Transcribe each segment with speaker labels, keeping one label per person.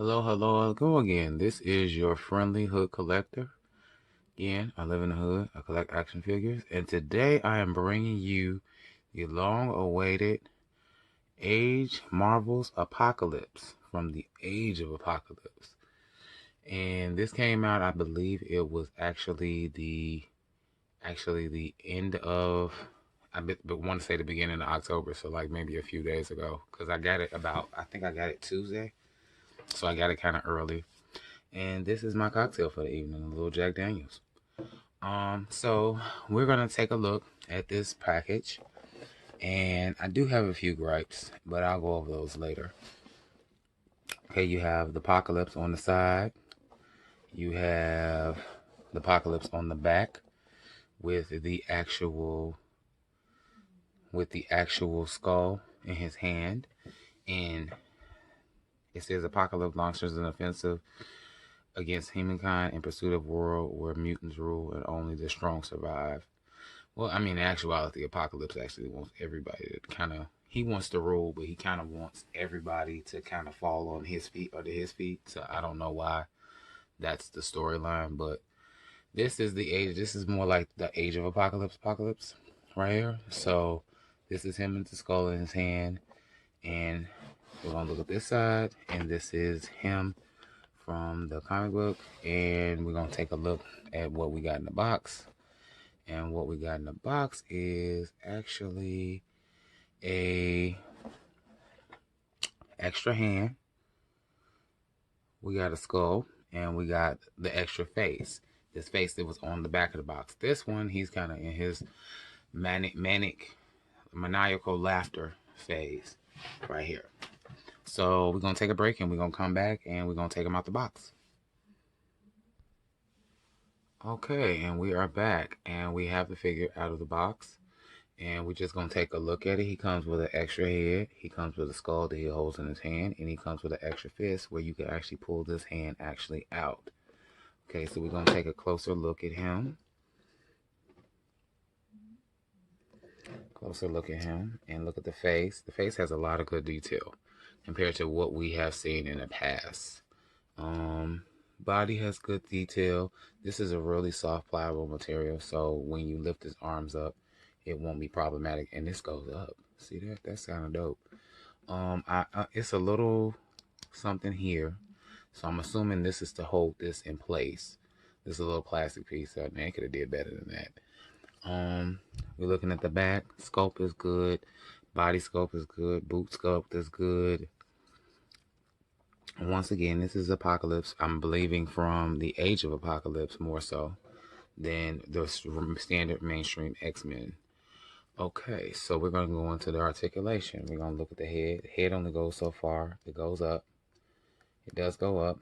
Speaker 1: Hello, hello, go again. This is your friendly hood collector. Again, I live in the hood. I collect action figures. And today I am bringing you the long-awaited Age Marvel's Apocalypse from the Age of Apocalypse. And this came out, I believe it was actually the end of, but want to say the beginning of October, so like maybe a few days ago. Because I think I got it Tuesday. So I got it kind of early. And this is my cocktail for the evening, a little Jack Daniels. So we're gonna take a look at this package, and I do have a few gripes, but I'll go over those later. Okay, you have the Apocalypse on the side. You have the Apocalypse on the back with the actual skull in his hand, and it says Apocalypse launches an offensive against humankind in pursuit of a world where mutants rule and only the strong survive. Well, I mean, in actuality, Apocalypse actually wants everybody to he wants to rule, but he kind of wants everybody to kind of fall on his feet or to his feet. So I don't know why that's the storyline, but this is more like the Age of Apocalypse right here. So this is him with the skull in his hand, and we're going to look at this side, and this is him from the comic book, and we're going to take a look at what we got in the box. And what we got in the box is actually a extra hand. We got a skull, and we got the extra face. This face that was on the back of the box. This one, he's kind of in his maniacal laughter phase right here. So we're going to take a break, and we're going to come back, and we're going to take him out the box. Okay, and we are back, and we have the figure out of the box. And we're just going to take a look at it. He comes with an extra head. He comes with a skull that he holds in his hand. And he comes with an extra fist where you can actually pull this hand actually out. Okay, so we're going to take a closer look at him. Closer look at him and look at the face. The face has a lot of good detail compared to what we have seen in the past. Body has good detail. This is a really soft, pliable material. So when you lift his arms up, it won't be problematic. And this goes up. See that? That's kind of dope. It's a little something here. So I'm assuming this is to hold this in place. This is a little plastic piece. So man, could have did better than that. We're looking at the back. Sculpt is good. Body sculpt is good. Boot sculpt is good. Once again, this is Apocalypse. I'm believing from the Age of Apocalypse more so than the standard mainstream X-Men. Okay, so we're going to go into the articulation. We're going to look at the head. The head only goes so far. It goes up. It does go up.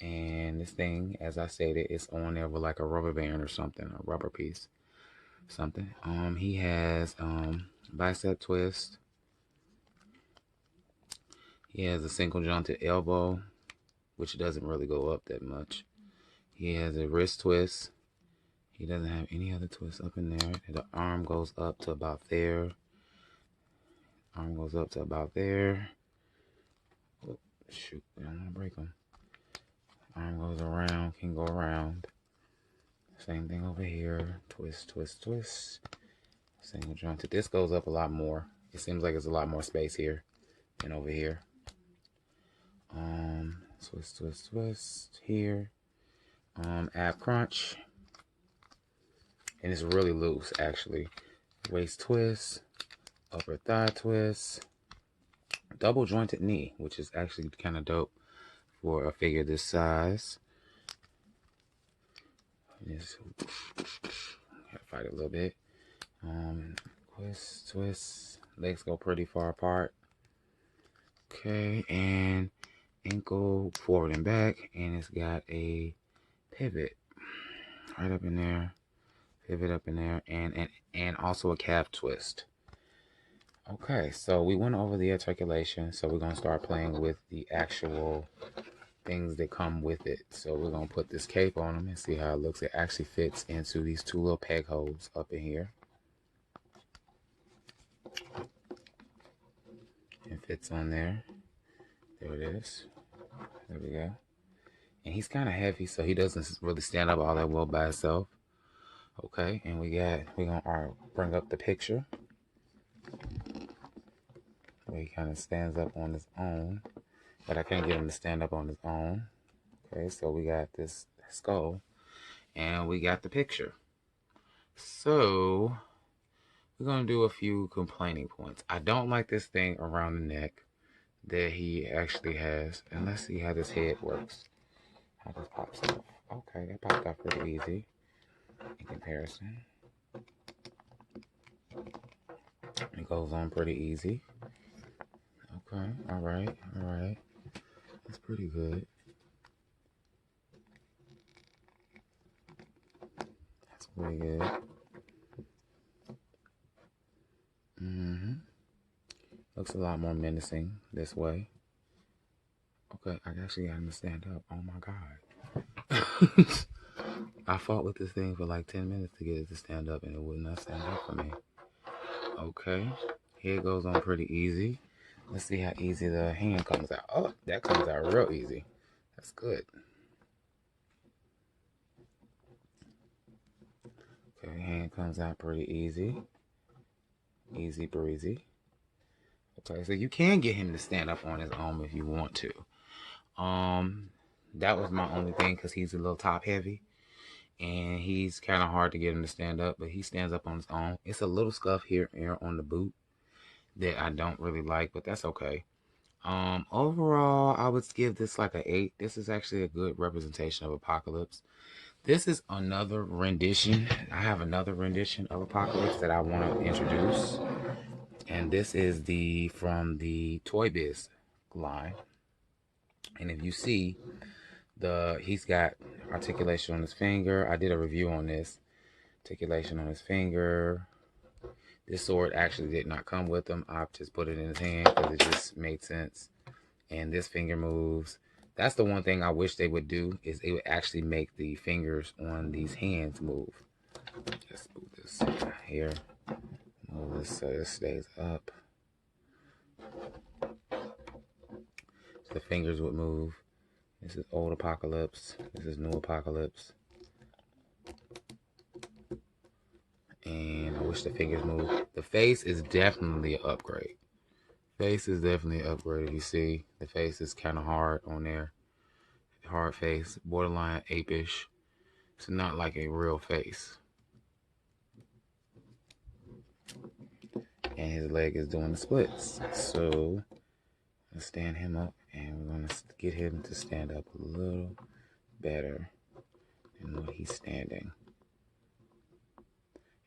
Speaker 1: And this thing, as I stated, is on there with like a rubber band or something, a rubber piece, something. He has bicep twist. He has a single jointed elbow, which doesn't really go up that much. He has a wrist twist. He doesn't have any other twists up in there. The arm goes up to about there. Arm goes up to about there. Oh, shoot, I don't want to break them. Arm goes around, can go around. Same thing over here. Twist, twist, twist. Single jointed. This goes up a lot more. It seems like there's a lot more space here than over here. Twist, twist, twist here. Ab crunch. And it's really loose, actually. Waist twist. Upper thigh twist. Double jointed knee, which is actually kind of dope for a figure this size. Just gotta fight a little bit. Twist, twist. Legs go pretty far apart. Okay, and ankle forward and back, and it's got a pivot right up in there. Pivot up in there, and also a calf twist. Okay, so we went over the articulation, so we're gonna start playing with the actual things that come with it. So we're gonna put this cape on him and see how it looks. It actually fits into these two little peg holes up in here. It fits on there. There it is. There we go. And he's kind of heavy, so he doesn't really stand up all that well by himself. Okay, and we're gonna bring up the picture where he kind of stands up on his own, but I can't get him to stand up on his own. Okay, so we got this skull, and we got the picture. So we're gonna do a few complaining points. I don't like this thing around the neck that he actually has, and let's see how this head works. How this pops off. Okay, that popped off pretty easy in comparison. It goes on pretty easy. Okay, all right. That's pretty good. That's pretty good. Looks a lot more menacing this way. Okay, I actually got him to stand up. Oh my God. I fought with this thing for like 10 minutes to get it to stand up, and it would not stand up for me. Okay, head goes on pretty easy. Let's see how easy the hand comes out. Oh, that comes out real easy. That's good. Okay, hand comes out pretty easy. Easy breezy. Okay, so you can get him to stand up on his own if you want to. That was my only thing because he's a little top heavy. And he's kind of hard to get him to stand up, but he stands up on his own. It's a little scuff here on the boot that I don't really like, but that's okay. Overall, I would give this like an 8. This is actually a good representation of Apocalypse. This is another rendition. I have another rendition of Apocalypse that I want to introduce, and this is from the Toybiz line. And if you see, he's got articulation on his finger. I did a review on this. Articulation on his finger. This sword actually did not come with him. I just put it in his hand because it just made sense. And this finger moves. That's the one thing I wish they would do, is they would actually make the fingers on these hands move. Just move this here. Move this so this stays up. So the fingers would move. This is old Apocalypse. This is new Apocalypse. And I wish the fingers moved. The face is definitely an upgrade. Face is definitely an upgrade. You see, the face is kind of hard on there. Hard face, borderline apish. It's not like a real face. And his leg is doing the splits. So let's stand him up, and we're gonna get him to stand up a little better than what he's standing.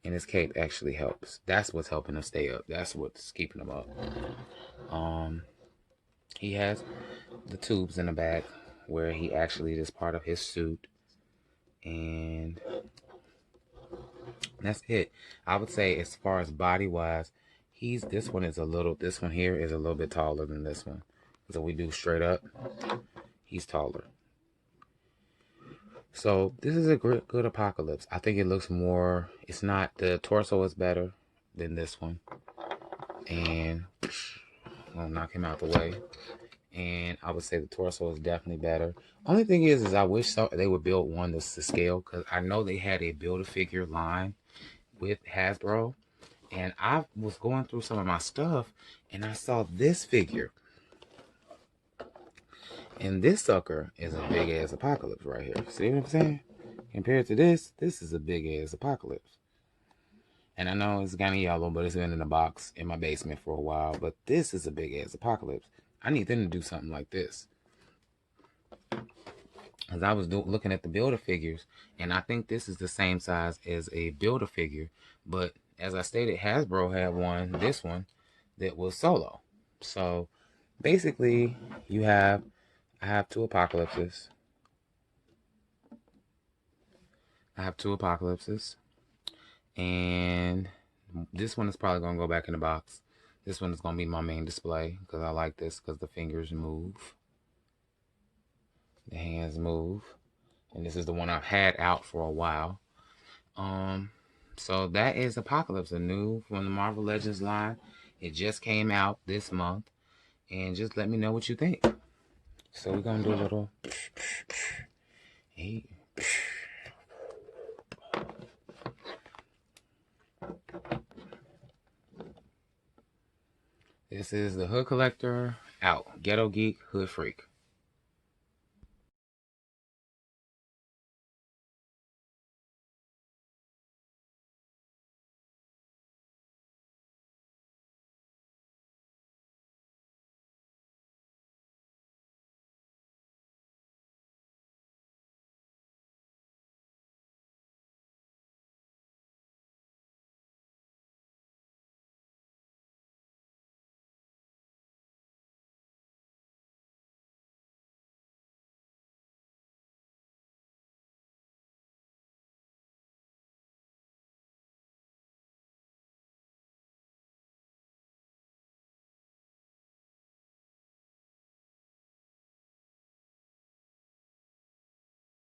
Speaker 1: And his cape actually helps. That's what's helping him stay up. That's what's keeping him up. He has the tubes in the back where he actually is part of his suit. And that's it. I would say as far as body wise, this one here is a little bit taller than this one. So we do straight up, he's taller. So this is a good Apocalypse. I think it looks more, the torso is better than this one. And I'll knock him out the way. And I would say the torso is definitely better. Only thing is I wish they would build one that's to scale, because I know they had a Build-A-Figure line with Hasbro. And I was going through some of my stuff, and I saw this figure. And this sucker is a big-ass Apocalypse right here. See what I'm saying? Compared to this is a big-ass Apocalypse. And I know it's kind of yellow, but it's been in a box in my basement for a while. But this is a big-ass Apocalypse. I need them to do something like this. As I was looking at the Build-A-Figures, and I think this is the same size as a Build-A-Figure. But as I stated, Hasbro had this one, that was solo. So basically, I have two Apocalypses. And this one is probably going to go back in the box. This one is going to be my main display because I like this because the fingers move. The hands move. And this is the one I've had out for a while. So that is Apocalypse, a new from the Marvel Legends line. It just came out this month. and just let me know what you think. So we're gonna do a little. Hey. This is the Hood Collector out. Ghetto Geek, Hood Freak.